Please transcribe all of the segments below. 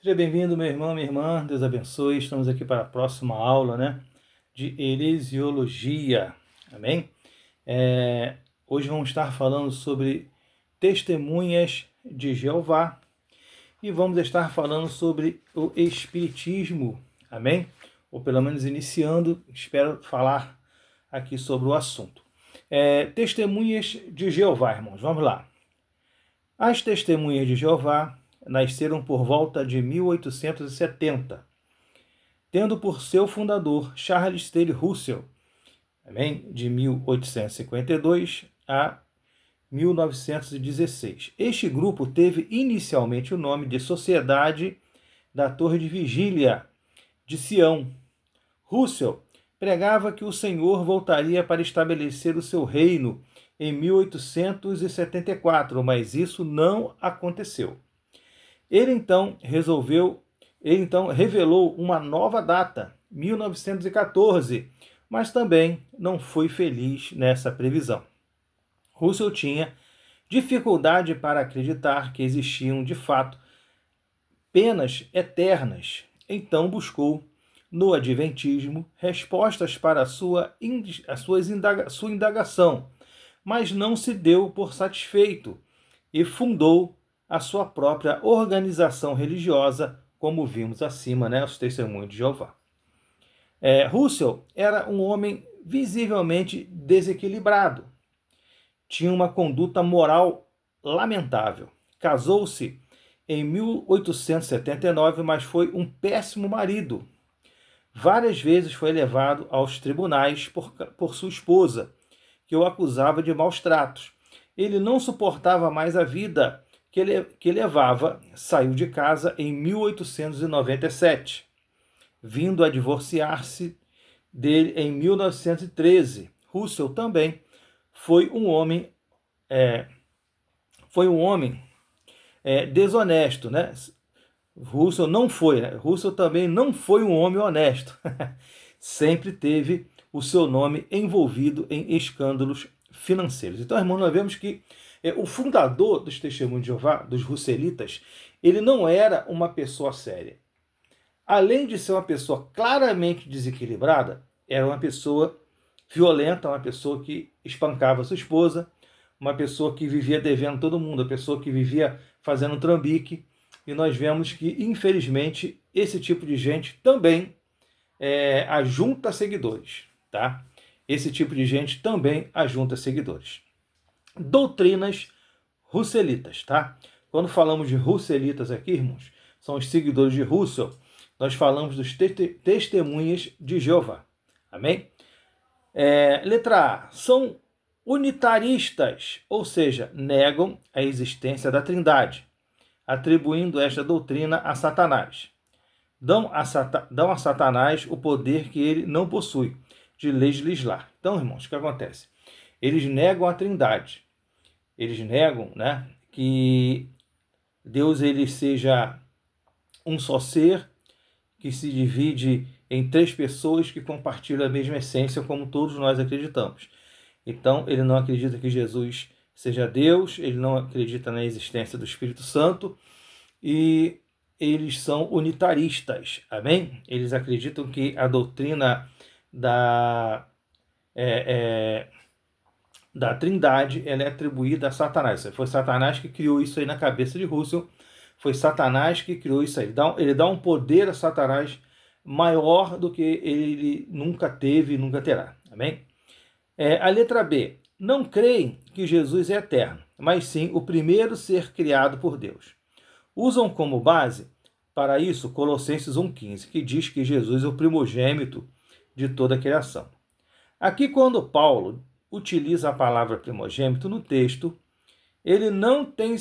Seja bem-vindo, meu irmão, minha irmã. Deus abençoe. Estamos aqui para a próxima aula, de heresiologia. Amém? Hoje vamos estar falando sobre testemunhas de Jeová e vamos estar falando sobre o espiritismo. Amém? Ou pelo menos iniciando, espero falar aqui sobre o assunto. Testemunhas de Jeová, irmãos. Vamos lá. As testemunhas de Jeová nasceram por volta de 1870, tendo por seu fundador Charles Taylor Russell, de 1852 a 1916. Este grupo teve inicialmente o nome de Sociedade da Torre de Vigília de Sião. Russell pregava que o Senhor voltaria para estabelecer o seu reino em 1874, mas isso não aconteceu. Ele então revelou uma nova data, 1914, mas também não foi feliz nessa previsão. Russell tinha dificuldade para acreditar que existiam de fato penas eternas, então buscou no Adventismo respostas para sua indagação, mas não se deu por satisfeito e fundou a sua própria organização religiosa, como vimos acima, os Testemunhos de Jeová. Russell era um homem visivelmente desequilibrado. Tinha uma conduta moral lamentável. Casou-se em 1879, mas foi um péssimo marido. Várias vezes foi levado aos tribunais por sua esposa, que o acusava de maus tratos. Ele não suportava mais a vida que levava, saiu de casa em 1897, vindo a divorciar-se dele em 1913. Russell também foi um homem desonesto, Russell não foi, Russell também não foi um homem honesto. Sempre teve o seu nome envolvido em escândalos financeiros. Então, irmãos, nós vemos que o fundador dos Testemunhos de Jeová, dos Russelitas, ele não era uma pessoa séria. Além de ser uma pessoa claramente desequilibrada, era uma pessoa violenta, uma pessoa que espancava sua esposa, uma pessoa que vivia devendo todo mundo, uma pessoa que vivia fazendo trambique. E nós vemos que, infelizmente, esse tipo de gente também ajunta seguidores, tá? Esse tipo de gente também ajunta seguidores. Doutrinas russelitas, tá? Quando falamos de russelitas aqui, irmãos, são os seguidores de Russell, nós falamos dos testemunhas de Jeová. Amém? Letra A. São unitaristas, ou seja, negam a existência da Trindade, atribuindo esta doutrina a Satanás. Dão a Satanás o poder que ele não possui, de legislar. Então, irmãos, o que acontece? Eles negam a Trindade. Eles negam, que Deus ele seja um só ser, que se divide em três pessoas que compartilham a mesma essência, como todos nós acreditamos. Então, ele não acredita que Jesus seja Deus, ele não acredita na existência do Espírito Santo, e eles são unitaristas, amém? Eles acreditam que a doutrina da Trindade ela é atribuída a Satanás. Foi Satanás que criou isso aí na cabeça de Russell, foi Satanás que criou isso aí. Ele dá um poder a Satanás maior do que ele nunca teve e nunca terá, amém? A letra B. Não creem que Jesus é eterno, mas sim o primeiro ser criado por Deus. Usam como base para isso Colossenses 1,15, que diz que Jesus é o primogênito de toda a criação. Aqui, quando Paulo utiliza a palavra primogênito no texto, ele não tem,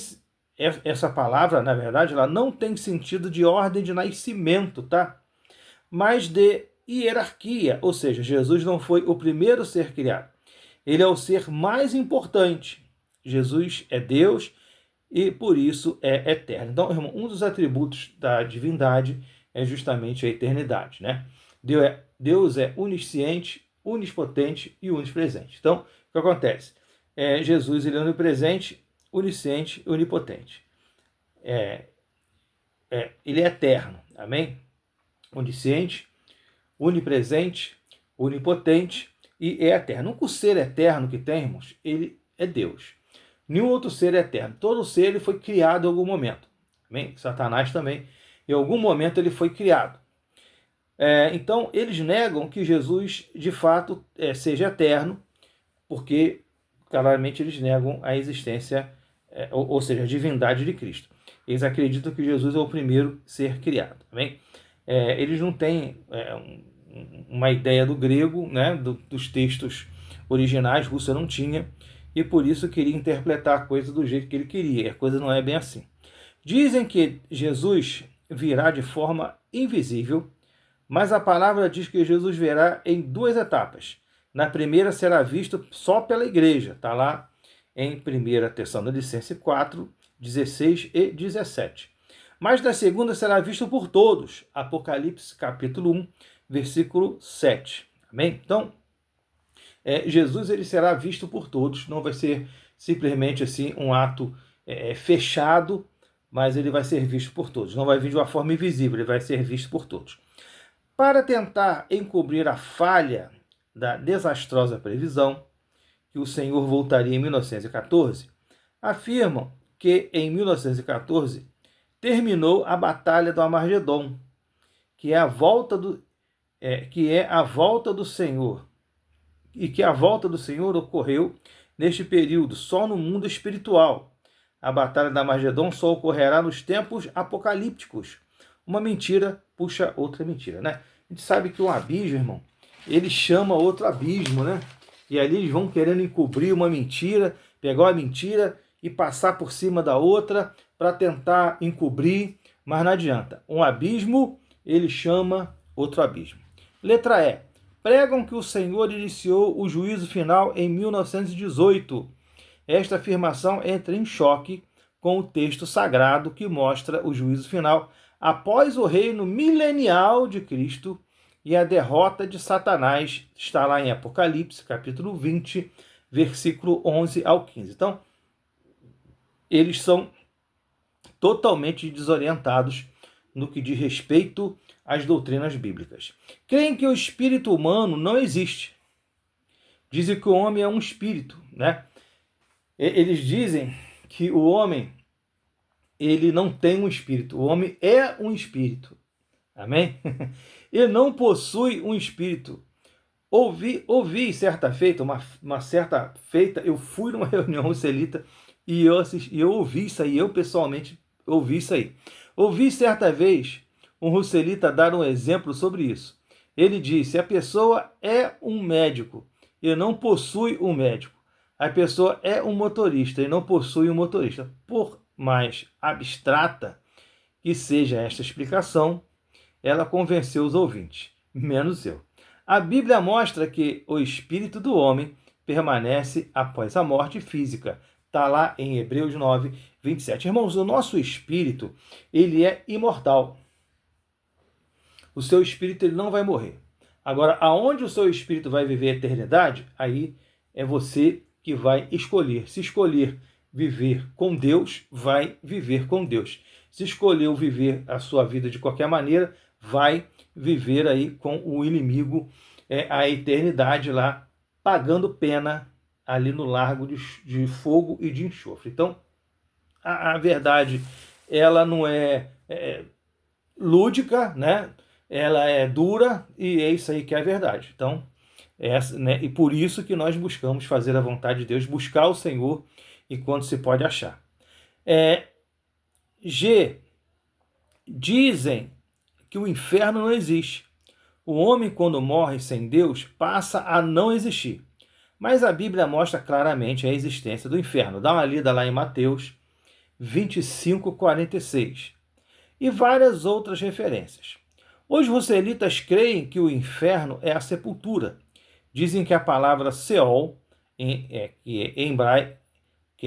essa palavra, na verdade, ela não tem sentido de ordem de nascimento, tá? Mas de hierarquia, ou seja, Jesus não foi o primeiro ser criado. Ele é o ser mais importante. Jesus é Deus e por isso é eterno. Então, irmão, um dos atributos da divindade é justamente a eternidade, Deus é onisciente, onispotente e onipresente. Então, o que acontece? Jesus ele é onipresente, onisciente e onipotente. ele é eterno, amém? Onisciente, onipresente, onipotente e é eterno. O único ser eterno que temos, ele é Deus. Nenhum outro ser é eterno. Todo ser ele foi criado em algum momento. Amém? Satanás também, em algum momento ele foi criado. Então, eles negam que Jesus, de fato, seja eterno, porque, claramente, eles negam a existência, ou seja, a divindade de Cristo. Eles acreditam que Jesus é o primeiro ser criado. Amém? Eles não têm uma ideia do grego, né, dos textos originais, Russell não tinha, e por isso queria interpretar a coisa do jeito que ele queria. A coisa não é bem assim. Dizem que Jesus virá de forma invisível, mas a palavra diz que Jesus virá em duas etapas. Na primeira será visto só pela igreja, está lá em 1 Tessalonicenses 4, 16 e 17. Mas na segunda será visto por todos, Apocalipse capítulo 1, versículo 7. Amém? Então, Jesus ele será visto por todos, não vai ser simplesmente assim um ato fechado, mas ele vai ser visto por todos. Não vai vir de uma forma invisível, ele vai ser visto por todos. Para tentar encobrir a falha da desastrosa previsão, que o Senhor voltaria em 1914, afirmam que em 1914 terminou a Batalha do Armagedon, que é a volta do Senhor, e que a volta do Senhor ocorreu neste período só no mundo espiritual. A Batalha do Armagedon só ocorrerá nos tempos apocalípticos. Uma mentira puxa outra mentira, né? A gente sabe que um abismo, irmão, ele chama outro abismo, né? E ali eles vão querendo encobrir uma mentira, pegar uma mentira e passar por cima da outra para tentar encobrir, mas não adianta. Um abismo, ele chama outro abismo. Letra E. Pregam que o Senhor iniciou o juízo final em 1918. Esta afirmação entra em choque com o texto sagrado que mostra o juízo final após o reino milenial de Cristo e a derrota de Satanás. Está lá em Apocalipse, capítulo 20, versículo 11 ao 15. Então, eles são totalmente desorientados no que diz respeito às doutrinas bíblicas. Creem que o espírito humano não existe. Dizem que o homem é um espírito, né? Eles dizem que o homem ele não tem um espírito. O homem é um espírito. Amém? Ele não possui um espírito. Ouvi certa feita, uma certa feita, eu fui numa reunião russelita e eu ouvi isso aí, eu pessoalmente ouvi isso aí. Ouvi certa vez um russelita dar um exemplo sobre isso. Ele disse, a pessoa é um médico e não possui um médico. A pessoa é um motorista e não possui um motorista. Por mais abstrata que seja esta explicação, ela convenceu os ouvintes, menos eu. A Bíblia mostra que o espírito do homem permanece após a morte física. Está lá em Hebreus 9, 27. Irmãos, o nosso espírito, ele é imortal. O seu espírito ele não vai morrer. Agora, aonde o seu espírito vai viver a eternidade, aí é você que vai escolher. Se escolher viver com Deus, vai viver com Deus. Se escolheu viver a sua vida de qualquer maneira, vai viver aí com o inimigo a eternidade lá, pagando pena ali no largo de fogo e de enxofre. Então, a verdade, ela não é lúdica, né? Ela é dura e é isso aí que é a verdade. Então, né? E por isso que nós buscamos fazer a vontade de Deus, buscar o Senhor enquanto se pode achar. G. Dizem que o inferno não existe. O homem, quando morre sem Deus, passa a não existir. Mas a Bíblia mostra claramente a existência do inferno. Dá uma lida lá em Mateus 25, 46. E várias outras referências. Os russelitas creem que o inferno é a sepultura. Dizem que a palavra Seol, que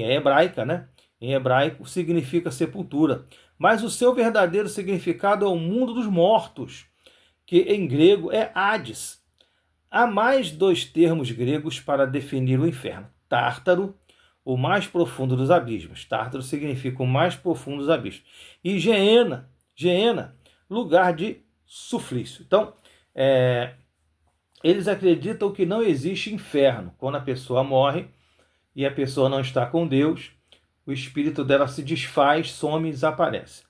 é hebraica, né? Em hebraico significa sepultura. Mas o seu verdadeiro significado é o mundo dos mortos, que em grego é Hades. Há mais dois termos gregos para definir o inferno. Tártaro, o mais profundo dos abismos. Tártaro significa o mais profundo dos abismos. E Geena, Geena, lugar de suflício. Então, eles acreditam que não existe inferno. Quando a pessoa morre e a pessoa não está com Deus, o espírito dela se desfaz, some e desaparece.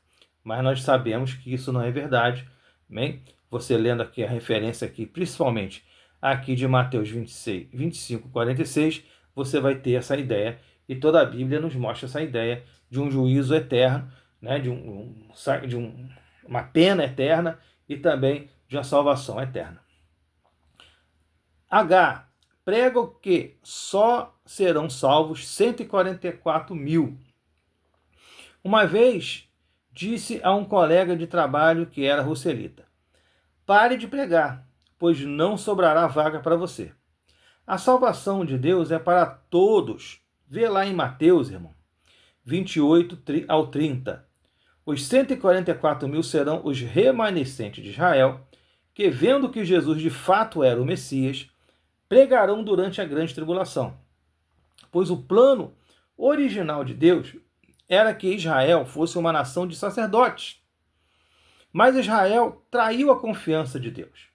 Mas nós sabemos que isso não é verdade. Bem, você lendo aqui a referência aqui, principalmente aqui de Mateus 26, 25, 46, você vai ter essa ideia. E toda a Bíblia nos mostra essa ideia de um juízo eterno, né, de uma pena eterna e também de uma salvação eterna. H. Prega que só serão salvos 144 mil. Uma vez disse a um colega de trabalho que era russelita: pare de pregar, pois não sobrará vaga para você. A salvação de Deus é para todos. Vê lá em Mateus, irmão, 28 ao 30. Os 144 mil serão os remanescentes de Israel, que, vendo que Jesus de fato era o Messias, pregarão durante a grande tribulação. Pois o plano original de Deus era que Israel fosse uma nação de sacerdotes. Mas Israel traiu a confiança de Deus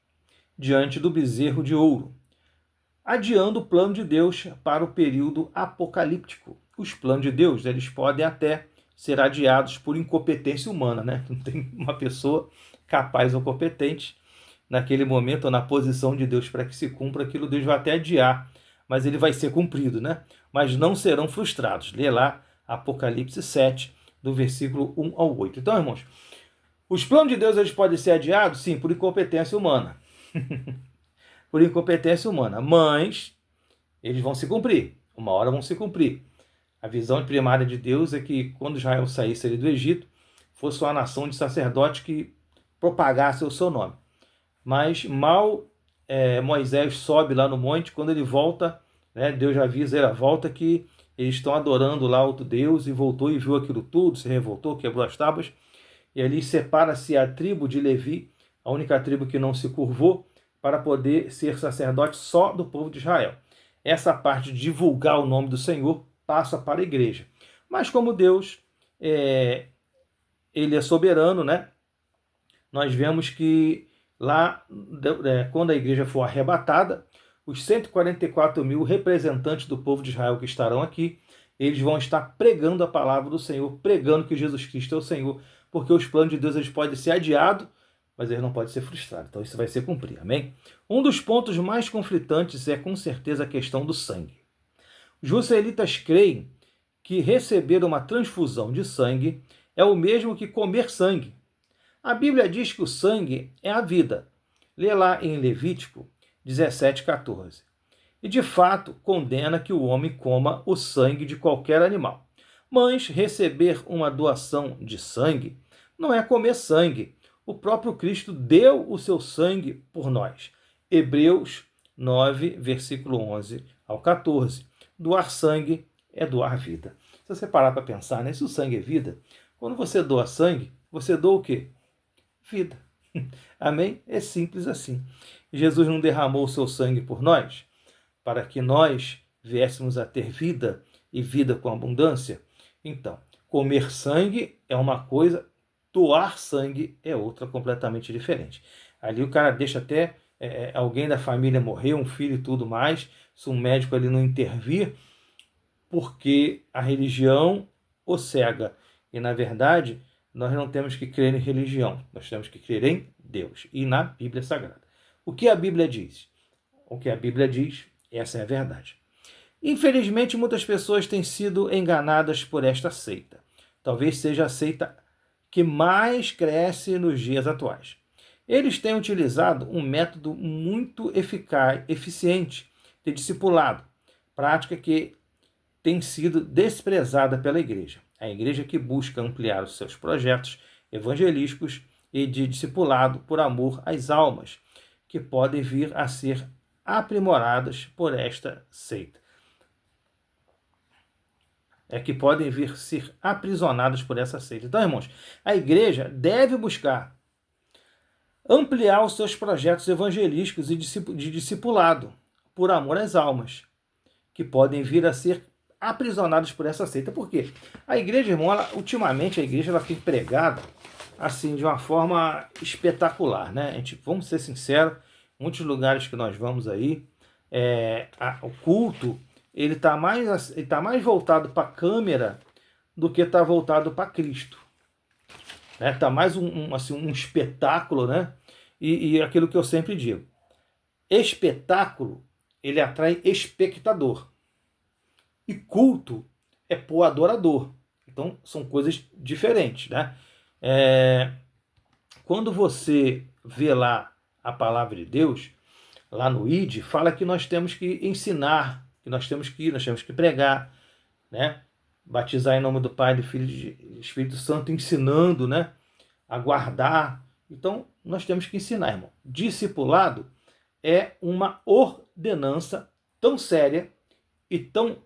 diante do bezerro de ouro, adiando o plano de Deus para o período apocalíptico. Os planos de Deus, eles podem até ser adiados por incompetência humana, né? Não tem uma pessoa capaz ou competente naquele momento ou na posição de Deus para que se cumpra aquilo. Deus vai até adiar, mas ele vai ser cumprido, né? Mas não serão frustrados. Lê lá Apocalipse 7, do versículo 1 ao 8. Então, irmãos, os planos de Deus, eles podem ser adiados? Sim, por incompetência humana. Por incompetência humana. Mas eles vão se cumprir. Uma hora vão se cumprir. A visão primária de Deus é que quando Israel saísse ali do Egito, fosse uma nação de sacerdotes que propagasse o seu nome. Mas mal Moisés sobe lá no monte, quando ele volta, né, Deus já avisa ele a volta que eles estão adorando lá outro Deus, e voltou e viu aquilo tudo, se revoltou, quebrou as tábuas, e ali separa-se a tribo de Levi, a única tribo que não se curvou, para poder ser sacerdote só do povo de Israel. Essa parte de divulgar o nome do Senhor passa para a igreja. Mas como Deus, ele é soberano, né? Nós vemos que lá, quando a igreja for arrebatada, os 144 mil representantes do povo de Israel que estarão aqui, eles vão estar pregando a palavra do Senhor, pregando que Jesus Cristo é o Senhor, porque os planos de Deus, eles podem ser adiados, mas eles não podem ser frustrados. Então isso vai ser cumprido, amém? Um dos pontos mais conflitantes é com certeza a questão do sangue. Os russellitas creem que receber uma transfusão de sangue é o mesmo que comer sangue. A Bíblia diz que o sangue é a vida. Lê lá em Levítico 17:14. E de fato condena que o homem coma o sangue de qualquer animal. Mas receber uma doação de sangue não é comer sangue. O próprio Cristo deu o seu sangue por nós. Hebreus 9, versículo 11 ao 14. Doar sangue é doar vida. Se você parar para pensar, né? Se o sangue é vida, quando você doa sangue, você doa o quê? Vida. Amém? É simples assim. Jesus não derramou o seu sangue por nós, para que nós viéssemos a ter vida e vida com abundância? Então, comer sangue é uma coisa, doar sangue é outra completamente diferente. Ali o cara deixa até alguém da família morrer, um filho e tudo mais, se um médico ali não intervir, porque a religião o cega. E na verdade, nós não temos que crer em religião, nós temos que crer em Deus e na Bíblia Sagrada. O que a Bíblia diz? O que a Bíblia diz, essa é a verdade. Infelizmente, muitas pessoas têm sido enganadas por esta seita. Talvez seja a seita que mais cresce nos dias atuais. Eles têm utilizado um método muito eficaz, eficiente de discipulado, prática que tem sido desprezada pela igreja. A igreja que busca ampliar os seus projetos evangelísticos e de discipulado por amor às almas, que podem vir a ser aprimoradas por esta seita. Que podem vir a ser aprisionadas por essa seita. Então, irmãos, a igreja deve buscar ampliar os seus projetos evangelísticos e de discipulado por amor às almas, que podem vir a ser aprisionadas por essa seita. Por quê? A igreja, irmão, ultimamente a igreja tem pregado assim, de uma forma espetacular, né? Vamos ser sinceros, muitos lugares que nós vamos aí, o culto, ele tá mais voltado para a câmera do que está voltado para Cristo. Né? Tá mais assim, um espetáculo, né? E aquilo que eu sempre digo, espetáculo, ele atrai espectador. E culto é pro adorador. Então, são coisas diferentes, né? Quando você vê lá a palavra de Deus, lá no ID, fala que nós temos que ensinar, que nós temos que pregar, né? Batizar em nome do Pai, do Filho e do Espírito Santo, ensinando, né? A guardar. Então, nós temos que ensinar, irmão. Discipulado é uma ordenança tão séria e tão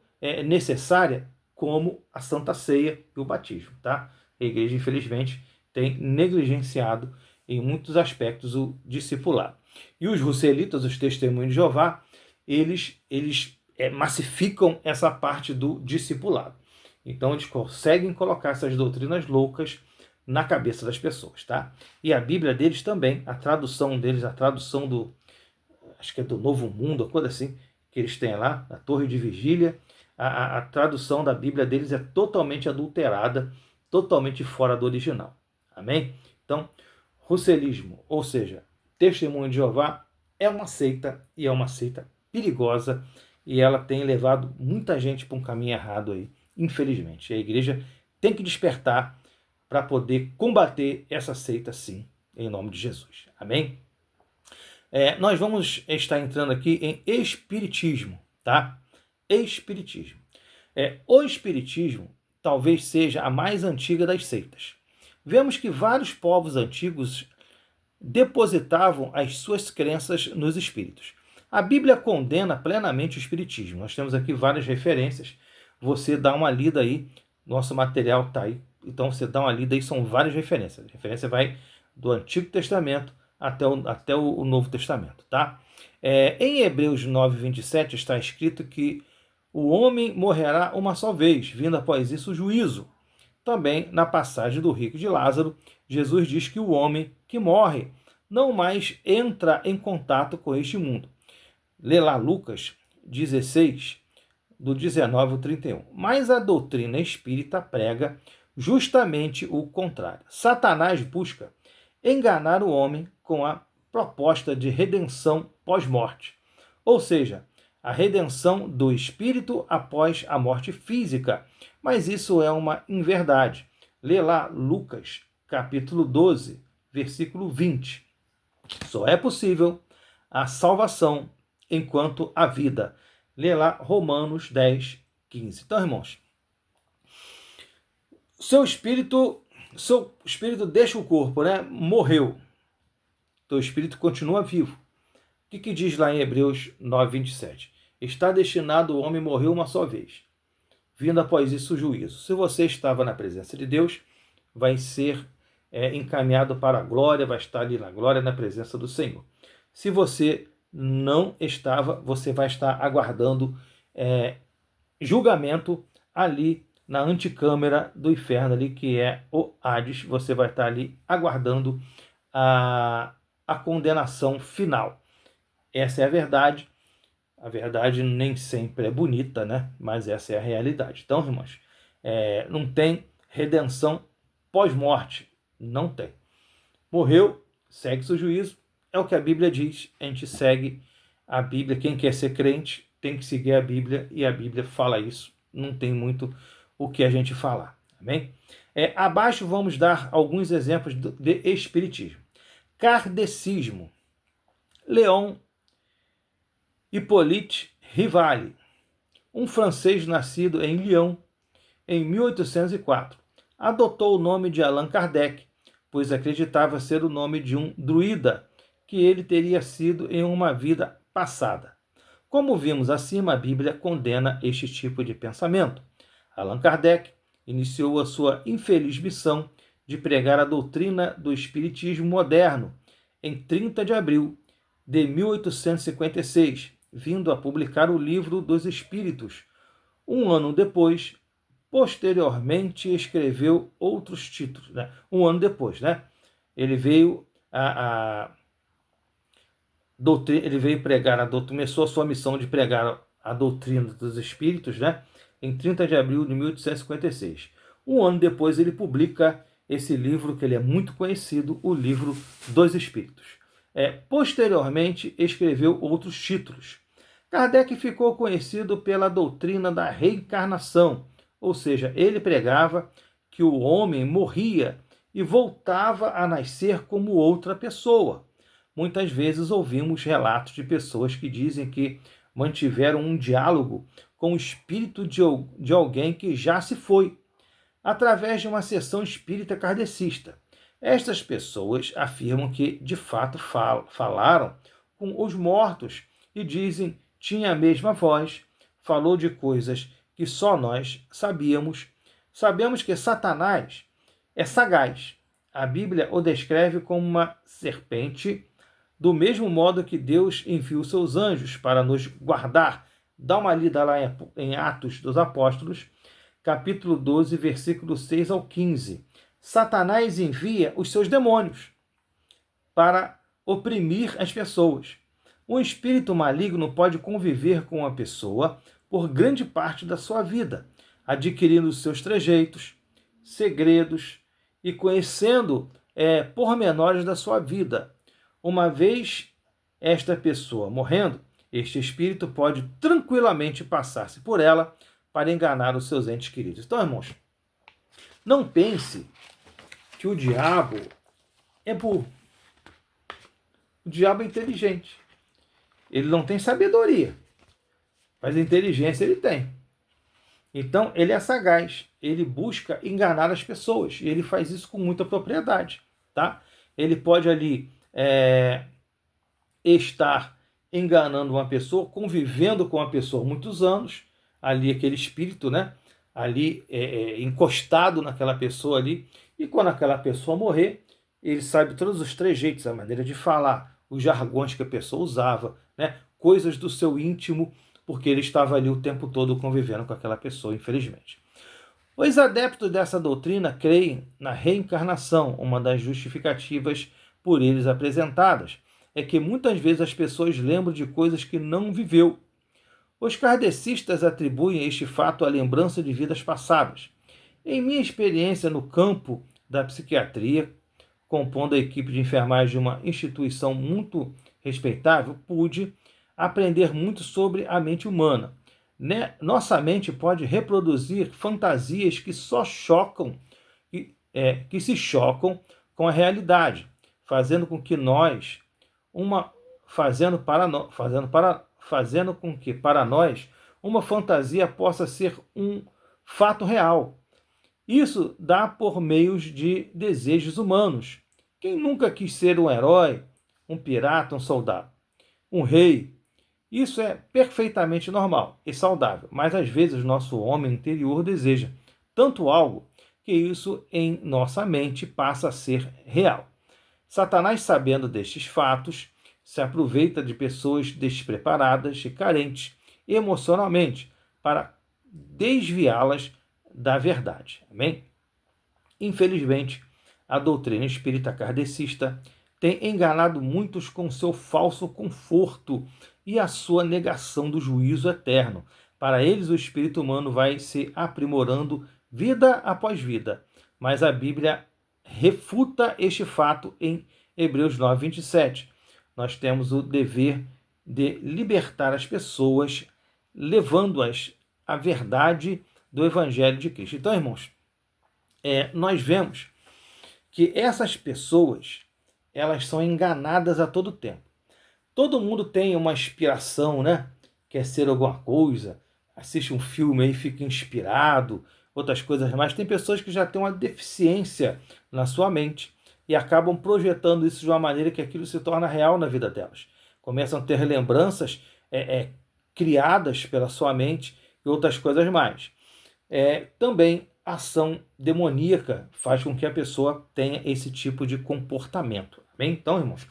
necessária como a Santa Ceia e o batismo, tá? A igreja, infelizmente, tem negligenciado em muitos aspectos o discipulado. E os russelitas, os testemunhos de Jeová, eles massificam essa parte do discipulado. Então, eles conseguem colocar essas doutrinas loucas na cabeça das pessoas, tá? E a Bíblia deles também, a tradução deles, a tradução acho que é do Novo Mundo, uma coisa assim, que eles têm lá, na Torre de Vigília, a tradução da Bíblia deles é totalmente adulterada, totalmente fora do original. Amém? Então, russelismo, ou seja, Testemunho de Jeová, é uma seita, e é uma seita perigosa, e ela tem levado muita gente para um caminho errado aí, infelizmente. E a igreja tem que despertar para poder combater essa seita, sim, em nome de Jesus. Amém? Nós vamos estar entrando aqui em Espiritismo, tá? Espiritismo. O Espiritismo talvez seja a mais antiga das seitas. Vemos que vários povos antigos depositavam as suas crenças nos espíritos. A Bíblia condena plenamente o espiritismo. Nós temos aqui várias referências. Você dá uma lida aí, nosso material está aí. Então você dá uma lida aí, são várias referências. A referência vai do Antigo Testamento até o Novo Testamento, tá? Em Hebreus 9:27 está escrito que o homem morrerá uma só vez, vindo após isso o juízo. Também, na passagem do rico de Lázaro, Jesus diz que o homem que morre não mais entra em contato com este mundo. Lê lá Lucas 16, do 19 ao 31. Mas a doutrina espírita prega justamente o contrário. Satanás busca enganar o homem com a proposta de redenção pós-morte, ou seja, a redenção do espírito após a morte física. Mas isso é uma inverdade. Lê lá Lucas, capítulo 12, versículo 20. Só é possível a salvação enquanto há vida. Lê lá Romanos 10, 15. Então, irmãos, seu espírito deixa o corpo, né? Morreu. Teu espírito continua vivo. O que diz lá em Hebreus 9, 27? Está destinado o homem morrer uma só vez, vindo após isso o juízo. Se você estava na presença de Deus, vai ser encaminhado para a glória, vai estar ali na glória, na presença do Senhor. Se você não estava, você vai estar aguardando julgamento ali na anticâmara do inferno, ali, que é o Hades. Você vai estar ali aguardando a condenação final. Essa é a verdade. A verdade nem sempre é bonita, né? Mas essa é a realidade. Então, irmãos, não tem redenção pós-morte. Não tem. Morreu, segue-se o juízo. É o que a Bíblia diz. A gente segue a Bíblia. Quem quer ser crente tem que seguir a Bíblia. E a Bíblia fala isso. Não tem muito o que a gente falar. Amém? Abaixo vamos dar alguns exemplos de espiritismo. Kardecismo. Leon Hippolyte Rivali, um francês nascido em Lyon em 1804, adotou o nome de Allan Kardec, pois acreditava ser o nome de um druida que ele teria sido em uma vida passada. Como vimos acima, a Bíblia condena este tipo de pensamento. Allan Kardec iniciou a sua infeliz missão de pregar a doutrina do espiritismo moderno em 30 de abril de 1856, vindo a publicar o Livro dos Espíritos. Um ano depois, posteriormente escreveu outros títulos, né? Um ano depois, né? Ele veio ele veio pregar a doutrina, começou a sua missão de pregar a doutrina dos espíritos, né? Em 30 de abril de 1856. Um ano depois ele publica esse livro que ele é muito conhecido, o Livro dos Espíritos. Posteriormente escreveu outros títulos. Kardec ficou conhecido pela doutrina da reencarnação, ou seja, ele pregava que o homem morria e voltava a nascer como outra pessoa. Muitas vezes ouvimos relatos de pessoas que dizem que mantiveram um diálogo com o espírito de alguém que já se foi, através de uma sessão espírita kardecista. Estas pessoas afirmam que, de fato, falaram com os mortos e dizem tinha a mesma voz, falou de coisas que só nós sabíamos. Sabemos que Satanás é sagaz. A Bíblia o descreve como uma serpente, do mesmo modo que Deus enviou seus anjos para nos guardar. Dá uma lida lá em Atos dos Apóstolos, capítulo 12, versículo 6 ao 15. Satanás envia os seus demônios para oprimir as pessoas. Um espírito maligno pode conviver com uma pessoa por grande parte da sua vida, adquirindo seus trejeitos, segredos e conhecendo pormenores da sua vida. Uma vez esta pessoa morrendo, este espírito pode tranquilamente passar-se por ela para enganar os seus entes queridos. Então, irmãos, não pense que o diabo é burro. O diabo é inteligente. Ele não tem sabedoria, mas inteligência ele tem. Então, ele é sagaz. Ele busca enganar as pessoas. E ele faz isso com muita propriedade. Tá? Ele pode ali estar enganando uma pessoa, convivendo com uma pessoa há muitos anos, ali aquele espírito, né? Ali encostado naquela pessoa ali, e quando aquela pessoa morrer, ele sabe todos os trejeitos, a maneira de falar, os jargões que a pessoa usava, né? Coisas do seu íntimo, porque ele estava ali o tempo todo convivendo com aquela pessoa, infelizmente. Os adeptos dessa doutrina creem na reencarnação. Uma das justificativas por eles apresentadas é que muitas vezes as pessoas lembram de coisas que não viveu. Os kardecistas atribuem este fato à lembrança de vidas passadas. Em minha experiência no campo da psiquiatria, compondo a equipe de enfermagem de uma instituição muito respeitável, pude aprender muito sobre a mente humana. Nossa mente pode reproduzir fantasias que que se chocam com a realidade, fazendo com que para nós uma fantasia possa ser um fato real. Isso dá por meio de desejos humanos. Quem nunca quis ser um herói, um pirata, um soldado, um rei? Isso é perfeitamente normal e saudável, mas às vezes nosso homem interior deseja tanto algo que isso em nossa mente passa a ser real. Satanás, sabendo destes fatos, se aproveita de pessoas despreparadas e carentes emocionalmente para desviá-las da verdade. Amém? Infelizmente, a doutrina espírita kardecista tem enganado muitos com seu falso conforto e a sua negação do juízo eterno. Para eles, o espírito humano vai se aprimorando vida após vida. Mas a Bíblia refuta este fato em Hebreus 9, 27. Nós temos o dever de libertar as pessoas, levando-as à verdade do Evangelho de Cristo. Então, irmãos, nós vemos que essas pessoas, elas são enganadas a todo tempo. Todo mundo tem uma inspiração, né? Quer ser alguma coisa, assiste um filme e fica inspirado, outras coisas mais. Tem pessoas que já têm uma deficiência na sua mente e acabam projetando isso de uma maneira que aquilo se torna real na vida delas. Começam a ter lembranças criadas pela sua mente e outras coisas mais. Também ação demoníaca faz com que a pessoa tenha esse tipo de comportamento. Bem? Então, irmãos,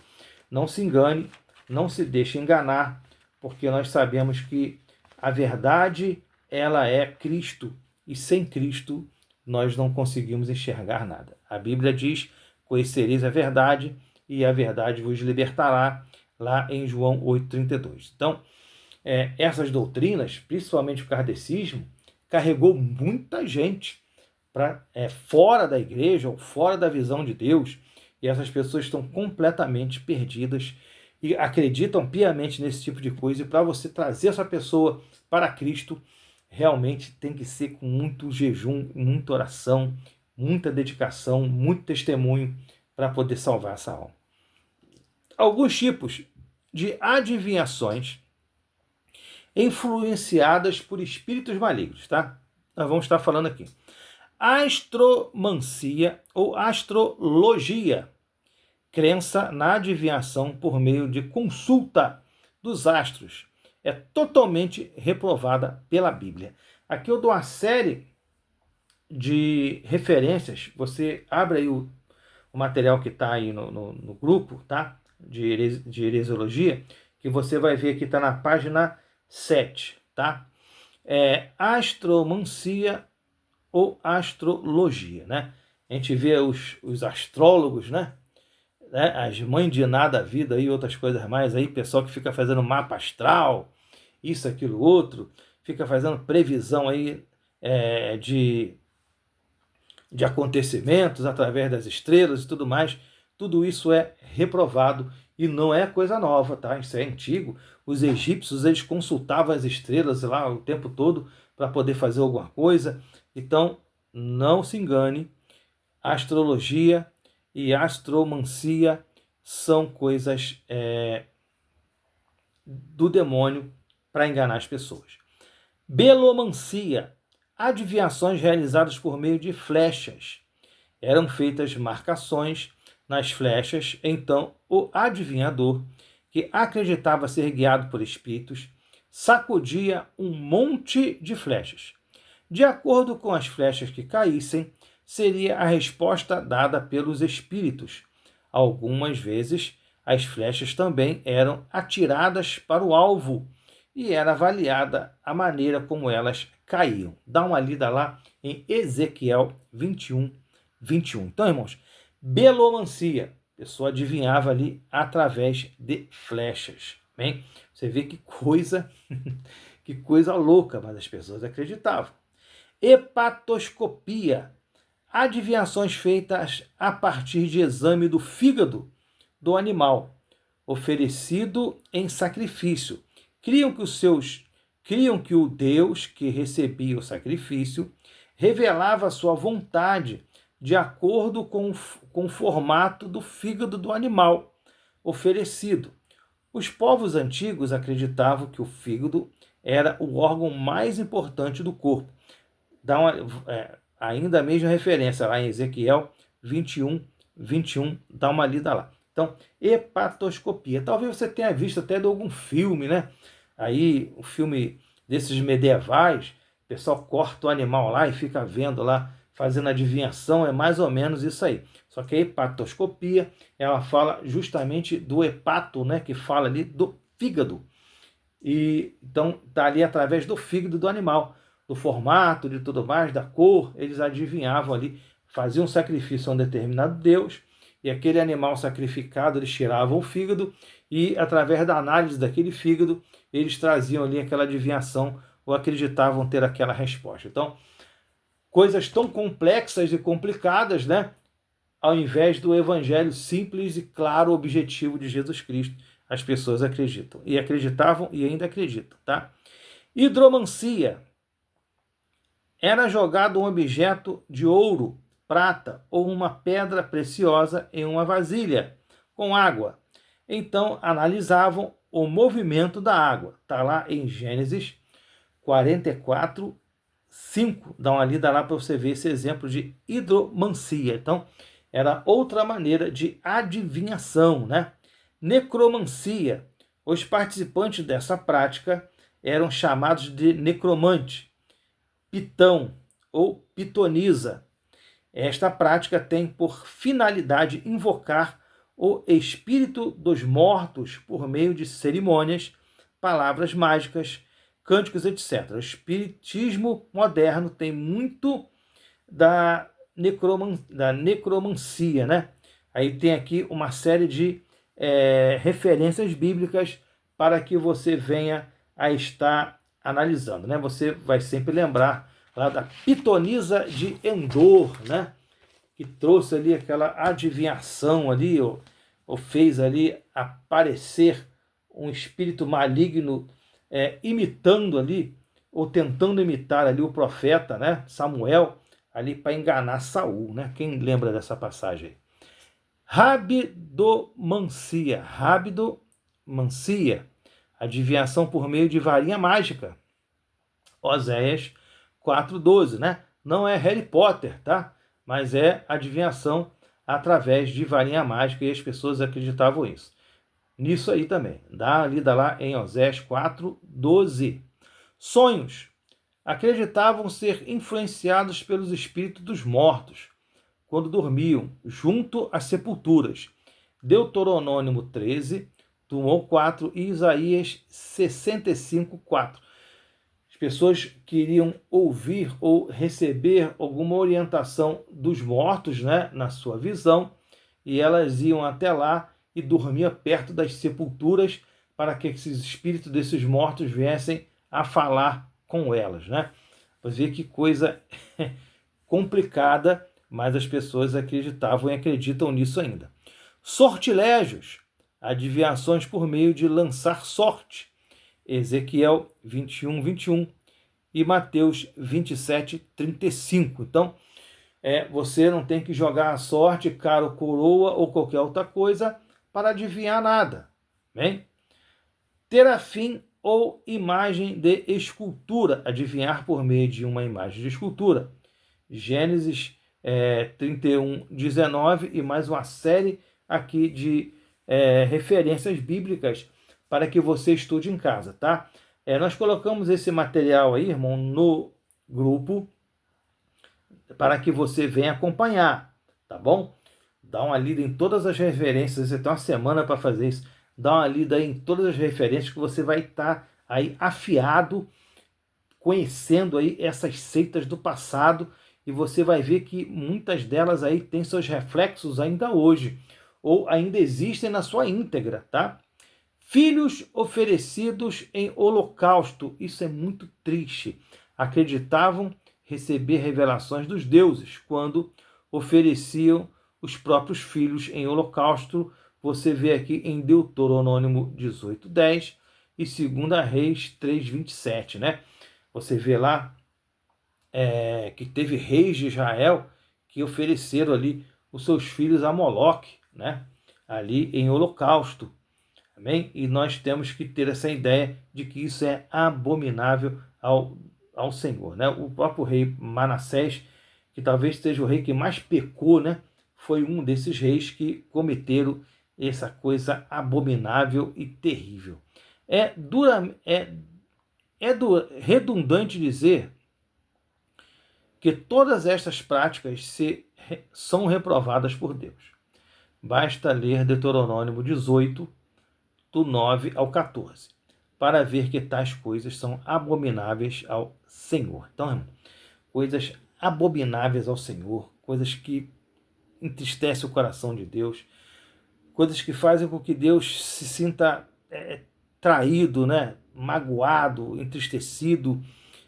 não se engane, não se deixe enganar, porque nós sabemos que a verdade, ela é Cristo, e sem Cristo nós não conseguimos enxergar nada. A Bíblia diz: conhecereis a verdade e a verdade vos libertará, lá em João 8,32. Então, essas doutrinas, principalmente o kardecismo, carregou muita gente fora da igreja ou fora da visão de Deus, e essas pessoas estão completamente perdidas e acreditam piamente nesse tipo de coisa. E para você trazer essa pessoa para Cristo, realmente tem que ser com muito jejum, muita oração, muita dedicação, muito testemunho para poder salvar essa alma. Alguns tipos de adivinhações influenciadas por espíritos malignos, tá? Nós vamos estar falando aqui. Astromancia ou astrologia, crença na adivinhação por meio de consulta dos astros, é totalmente reprovada pela Bíblia. Aqui eu dou uma série de referências. Você abre aí o material que está aí no grupo, tá? De heresiologia, que você vai ver que está na página 7, tá? Astromancia ou astrologia, né? A gente vê os astrólogos, né? As mães de nada da vida e outras coisas mais aí, pessoal que fica fazendo mapa astral, isso, aquilo, outro, fica fazendo previsão aí de acontecimentos através das estrelas e tudo mais. Tudo isso é reprovado e não é coisa nova, tá? Isso é antigo. Os egípcios, eles consultavam as estrelas lá o tempo todo para poder fazer alguma coisa. Então, não se engane, astrologia e astromancia são coisas do demônio para enganar as pessoas. Belomancia, adivinhações realizadas por meio de flechas. Eram feitas marcações nas flechas, então o adivinhador, que acreditava ser guiado por espíritos, sacudia um monte de flechas. De acordo com as flechas que caíssem, seria a resposta dada pelos espíritos. Algumas vezes, as flechas também eram atiradas para o alvo e era avaliada a maneira como elas caíam. Dá uma lida lá em Ezequiel 21. Então, irmãos, belomancia, a pessoa adivinhava ali através de flechas. Bem, você vê que coisa, que coisa louca, mas as pessoas acreditavam. Hepatoscopia, adivinhações feitas a partir de exame do fígado do animal, oferecido em sacrifício. Criam que o Deus que recebia o sacrifício revelava sua vontade de acordo com o formato do fígado do animal oferecido. Os povos antigos acreditavam que o fígado era o órgão mais importante do corpo. Ainda a mesma referência lá em Ezequiel 21, dá uma lida lá. Então, hepatoscopia. Talvez você tenha visto até de algum filme, né? Aí, um filme desses medievais, o pessoal corta o animal lá e fica vendo lá, fazendo adivinhação, é mais ou menos isso aí. Só que a hepatoscopia, ela fala justamente do hepato, né? Que fala ali do fígado. E então, está ali através do fígado do animal, do formato, de tudo mais, da cor, eles adivinhavam ali, faziam um sacrifício a um determinado Deus, e aquele animal sacrificado, eles tiravam o fígado, e através da análise daquele fígado, eles traziam ali aquela adivinhação, ou acreditavam ter aquela resposta. Então, coisas tão complexas e complicadas, né? Ao invés do evangelho simples e claro, objetivo de Jesus Cristo, as pessoas acreditam. E acreditavam e ainda acreditam, tá? Hidromancia. Era jogado um objeto de ouro, prata ou uma pedra preciosa em uma vasilha com água. Então analisavam o movimento da água. Está lá em Gênesis 44, 5. Dá uma lida lá para você ver esse exemplo de hidromancia. Então, era outra maneira de adivinhação, né? Necromancia. Os participantes dessa prática eram chamados de necromante, pitão ou pitonisa. Esta prática tem por finalidade invocar o espírito dos mortos por meio de cerimônias, palavras mágicas, cânticos, etc. O espiritismo moderno tem muito da necromancia, né? Aí tem aqui uma série de referências bíblicas para que você venha a estar analisando, né? Você vai sempre lembrar lá da pitonisa de Endor, né? Que trouxe ali aquela adivinhação ali, ou fez ali aparecer um espírito maligno imitando ali, ou tentando imitar ali o profeta, né? Samuel, ali para enganar Saul, né? Quem lembra dessa passagem aí? Rabidomancia, adivinhação por meio de varinha mágica. Oséias 4:12, né? Não é Harry Potter, tá? Mas é adivinhação através de varinha mágica, e as pessoas acreditavam nisso aí também. Dá uma lida lá em Oséias 4:12. Sonhos. Acreditavam ser influenciados pelos espíritos dos mortos quando dormiam junto às sepulturas. Deuteronômio 13, do 1 ao 4, e Isaías 65:4. As pessoas queriam ouvir ou receber alguma orientação dos mortos, né, na sua visão, e elas iam até lá e dormiam perto das sepulturas para que esses espíritos desses mortos viessem a falar com elas, né? Você vê que coisa complicada, mas as pessoas acreditavam e acreditam nisso ainda. Sortilégios, adivinhações por meio de lançar sorte. Ezequiel 21:21 e Mateus 27:35. Então, você não tem que jogar a sorte, caro coroa ou qualquer outra coisa para adivinhar nada. Bem? Terafim ou imagem de escultura, adivinhar por meio de uma imagem de escultura. Gênesis 31:19 e mais uma série aqui de referências bíblicas para que você estude em casa, tá? Nós colocamos esse material aí, irmão, no grupo para que você venha acompanhar, tá bom? Dá uma lida em todas as referências, você tem uma semana para fazer isso. Dá uma lida aí em todas as referências que você vai estar aí afiado, conhecendo aí essas seitas do passado, e você vai ver que muitas delas aí têm seus reflexos ainda hoje, ou ainda existem na sua íntegra, tá? Filhos oferecidos em holocausto, isso é muito triste. Acreditavam receber revelações dos deuses quando ofereciam os próprios filhos em holocausto. Você vê aqui em Deuteronômio 18:10 e 2 Reis 3:27, né? Você vê lá que teve reis de Israel que ofereceram ali os seus filhos a Moloque, né? Ali em holocausto. Amém? E nós temos que ter essa ideia de que isso é abominável ao Senhor, né? O próprio rei Manassés, que talvez seja o rei que mais pecou, né? Foi um desses reis que cometeram essa coisa abominável e terrível. É redundante dizer que todas estas práticas são reprovadas por Deus. Basta ler Deuteronômio 18, do 9 ao 14, para ver que tais coisas são abomináveis ao Senhor. Então, irmão, coisas abomináveis ao Senhor, coisas que entristecem o coração de Deus, coisas que fazem com que Deus se sinta traído, né? Magoado, entristecido.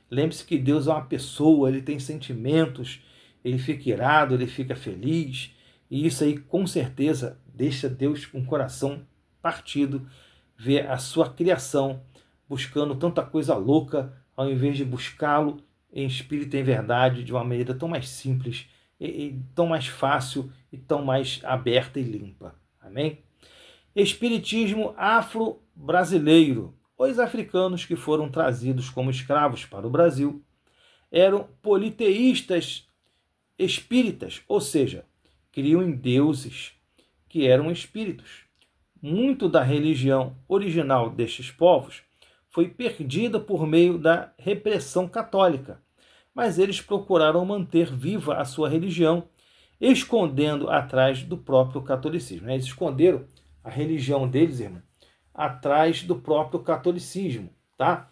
Lembre-se que Deus é uma pessoa, ele tem sentimentos, ele fica irado, ele fica feliz, e isso aí com certeza deixa Deus com o coração partido, ver a sua criação buscando tanta coisa louca, ao invés de buscá-lo em espírito e em verdade, de uma maneira tão mais simples, e tão mais fácil e tão mais aberta e limpa. Amém? Espiritismo afro-brasileiro. Os africanos que foram trazidos como escravos para o Brasil eram politeístas espíritas, ou seja, criam em deuses que eram espíritos. Muito da religião original destes povos foi perdida por meio da repressão católica, mas eles procuraram manter viva a sua religião, escondendo atrás do próprio catolicismo. Eles esconderam a religião deles, irmão, atrás do próprio catolicismo, tá?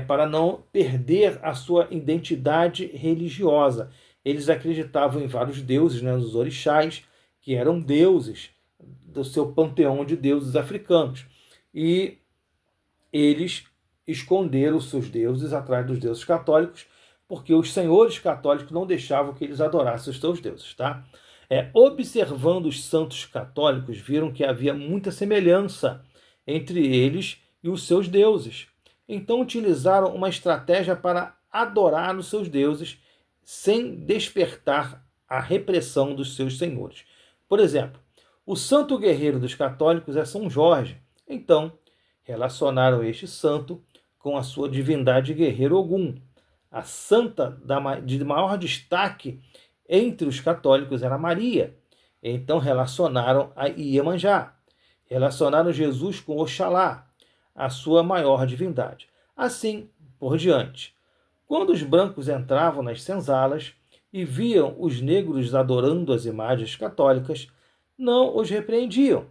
para não perder a sua identidade religiosa. Eles acreditavam em vários deuses, né, os orixás, que eram deuses do seu panteão de deuses africanos. E eles esconderam os seus deuses atrás dos deuses católicos, porque os senhores católicos não deixavam que eles adorassem os seus deuses, tá? Observando os santos católicos, viram que havia muita semelhança entre eles e os seus deuses. Então utilizaram uma estratégia para adorar os seus deuses sem despertar a repressão dos seus senhores. Por exemplo, o santo guerreiro dos católicos é São Jorge. Então, relacionaram este santo com a sua divindade guerreiro Ogum. A santa de maior destaque entre os católicos era Maria. Então relacionaram a Iemanjá. Relacionaram Jesus com Oxalá, a sua maior divindade. Assim por diante. Quando os brancos entravam nas senzalas e viam os negros adorando as imagens católicas, não os repreendiam,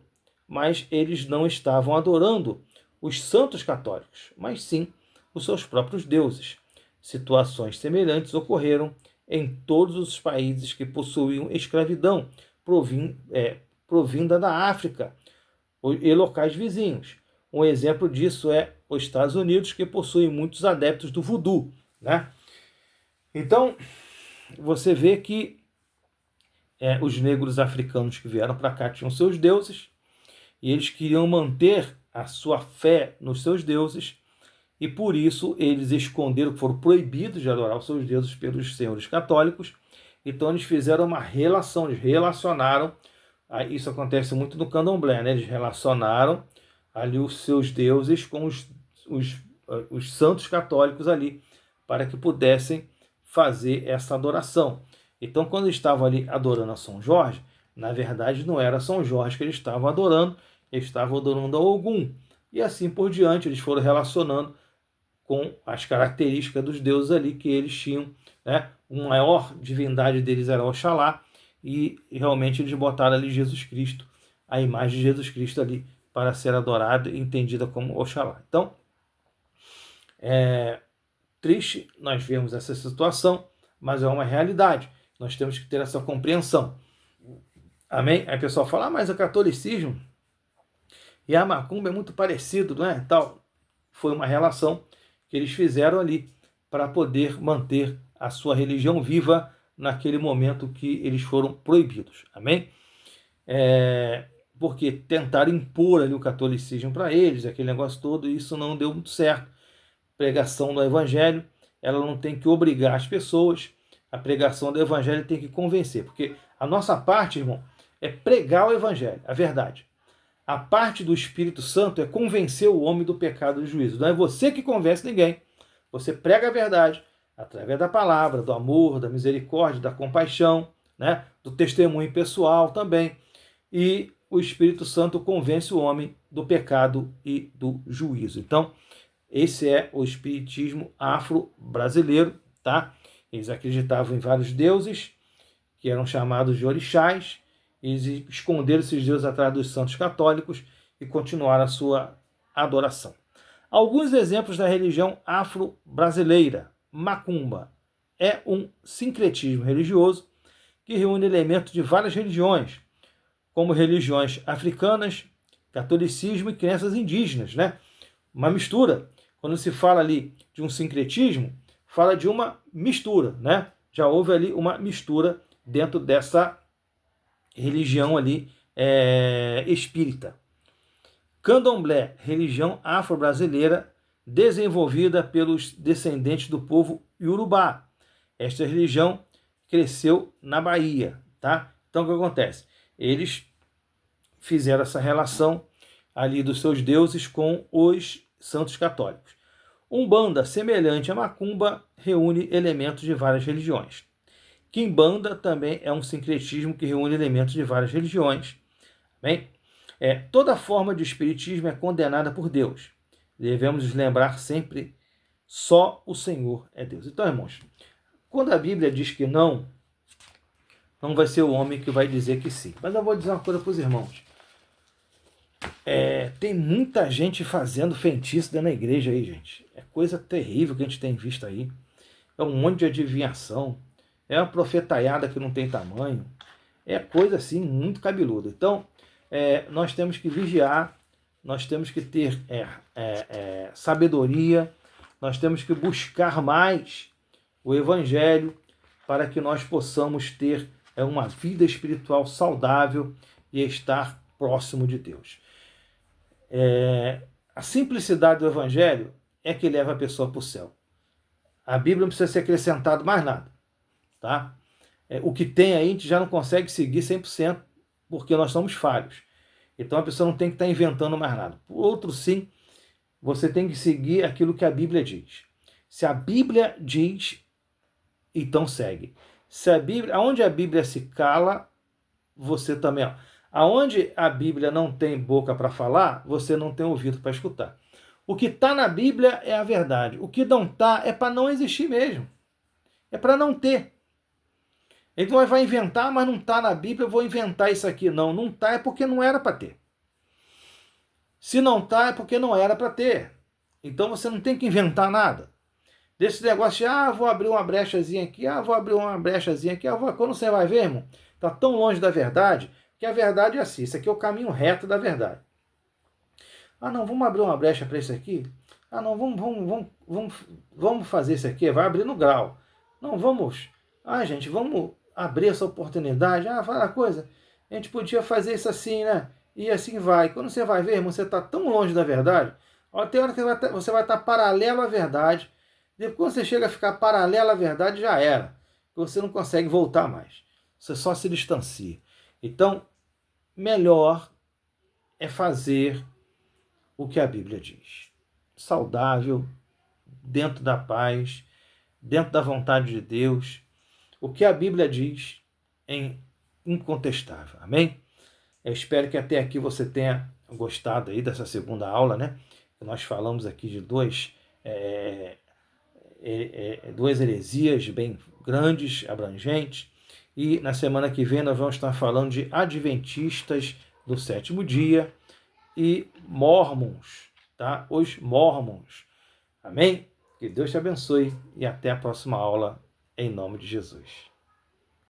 mas eles não estavam adorando os santos católicos, mas sim os seus próprios deuses. Situações semelhantes ocorreram em todos os países que possuíam escravidão provinda da África e locais vizinhos. Um exemplo disso é os Estados Unidos, que possuem muitos adeptos do voodoo, né? Então, você vê que os negros africanos que vieram para cá tinham seus deuses, e eles queriam manter a sua fé nos seus deuses, e por isso eles esconderam, foram proibidos de adorar os seus deuses pelos senhores católicos. Então eles fizeram uma relação, eles relacionaram, isso acontece muito no candomblé, né? Eles relacionaram ali os seus deuses com os santos católicos ali, para que pudessem fazer essa adoração. Então, quando eles estavam ali adorando a São Jorge, na verdade não era São Jorge que eles estavam adorando a Ogum. E assim por diante, eles foram relacionando com as características dos deuses ali que eles tinham, né? A maior divindade deles era Oxalá, e realmente eles botaram ali Jesus Cristo, a imagem de Jesus Cristo ali, para ser adorada e entendida como Oxalá. Então, triste nós vemos essa situação, mas é uma realidade. Nós temos que ter essa compreensão. Amém? Aí o pessoal fala, mas o catolicismo e a macumba é muito parecido, não é? Tal. Foi uma relação que eles fizeram ali para poder manter a sua religião viva naquele momento que eles foram proibidos. Amém? Porque tentaram impor ali o catolicismo para eles, aquele negócio todo, e isso não deu muito certo. Pregação do evangelho, ela não tem que obrigar as pessoas, a pregação do evangelho tem que convencer, porque a nossa parte, irmão, é pregar o evangelho, a verdade. A parte do Espírito Santo é convencer o homem do pecado e do juízo. Não é você que convence ninguém. Você prega a verdade através da palavra, do amor, da misericórdia, da compaixão, né? Do testemunho pessoal também. E o Espírito Santo convence o homem do pecado e do juízo. Então, esse é o espiritismo afro-brasileiro, tá? Eles acreditavam em vários deuses, que eram chamados de orixás. Eles esconderam esses deuses atrás dos santos católicos e continuaram a sua adoração. Alguns exemplos da religião afro-brasileira. Macumba é um sincretismo religioso que reúne elementos de várias religiões, como religiões africanas, catolicismo e crenças indígenas, né? Uma mistura. Quando se fala ali de um sincretismo, fala de uma mistura, né? Já houve ali uma mistura dentro dessa religião ali espírita. Candomblé, religião afro-brasileira desenvolvida pelos descendentes do povo Iorubá. Esta religião cresceu na Bahia, tá? Então o que acontece? Eles fizeram essa relação ali dos seus deuses com os santos católicos. Umbanda, semelhante à macumba, reúne elementos de várias religiões. Quimbanda também é um sincretismo que reúne elementos de várias religiões. Bem, toda forma de espiritismo é condenada por Deus. Devemos nos lembrar sempre, só o Senhor é Deus. Então, irmãos, quando a Bíblia diz que não vai ser o homem que vai dizer que sim. Mas eu vou dizer uma coisa para os irmãos. Tem muita gente fazendo feitiço dentro da igreja aí, gente. É coisa terrível que a gente tem visto aí. É um monte de adivinhação. É uma profetaiada que não tem tamanho. É coisa assim muito cabeluda. Então, nós temos que vigiar, nós temos que ter sabedoria, nós temos que buscar mais o Evangelho para que nós possamos ter uma vida espiritual saudável e estar próximo de Deus. A simplicidade do Evangelho é que leva a pessoa para o céu. A Bíblia não precisa ser acrescentado mais nada. Tá? O que tem aí a gente já não consegue seguir 100%, porque nós somos falhos. Então a pessoa não tem que estar inventando mais nada. Por outro, sim, você tem que seguir aquilo que a Bíblia diz. Se a Bíblia diz, então segue. Se a Bíblia, aonde a Bíblia se cala, você também. Aonde a Bíblia não tem boca para falar, você não tem ouvido para escutar. O que está na Bíblia é a verdade. O que não está é para não existir mesmo. É para não ter. Então vai inventar, mas não está na Bíblia, eu vou inventar isso aqui. Não, não está é porque não era para ter. Se não está é porque não era para ter. Então você não tem que inventar nada. Desse negócio de, vou abrir uma brechazinha aqui, vou abrir uma brechazinha aqui, quando você vai ver, irmão, está tão longe da verdade, que a verdade é assim, isso aqui é o caminho reto da verdade. Não, vamos abrir uma brecha para isso aqui? Não, vamos fazer isso aqui, vai abrir no grau. Não, vamos, gente, vamos abrir essa oportunidade. Fala a coisa, a gente podia fazer isso assim, né? E assim vai. Quando você vai ver, irmão, você está tão longe da verdade, tem hora que você vai estar paralelo à verdade. Depois, quando você chega a ficar paralelo à verdade, já era. Você não consegue voltar mais. Você só se distancia. Então, melhor é fazer o que a Bíblia diz. Saudável, dentro da paz, dentro da vontade de Deus. O que a Bíblia diz é incontestável. Amém? Eu espero que até aqui você tenha gostado aí dessa segunda aula, né? Nós falamos aqui de duas heresias bem grandes, abrangentes. E na semana que vem nós vamos estar falando de adventistas do sétimo dia e mormons, tá? Os mormons. Amém? Que Deus te abençoe e até a próxima aula, em nome de Jesus.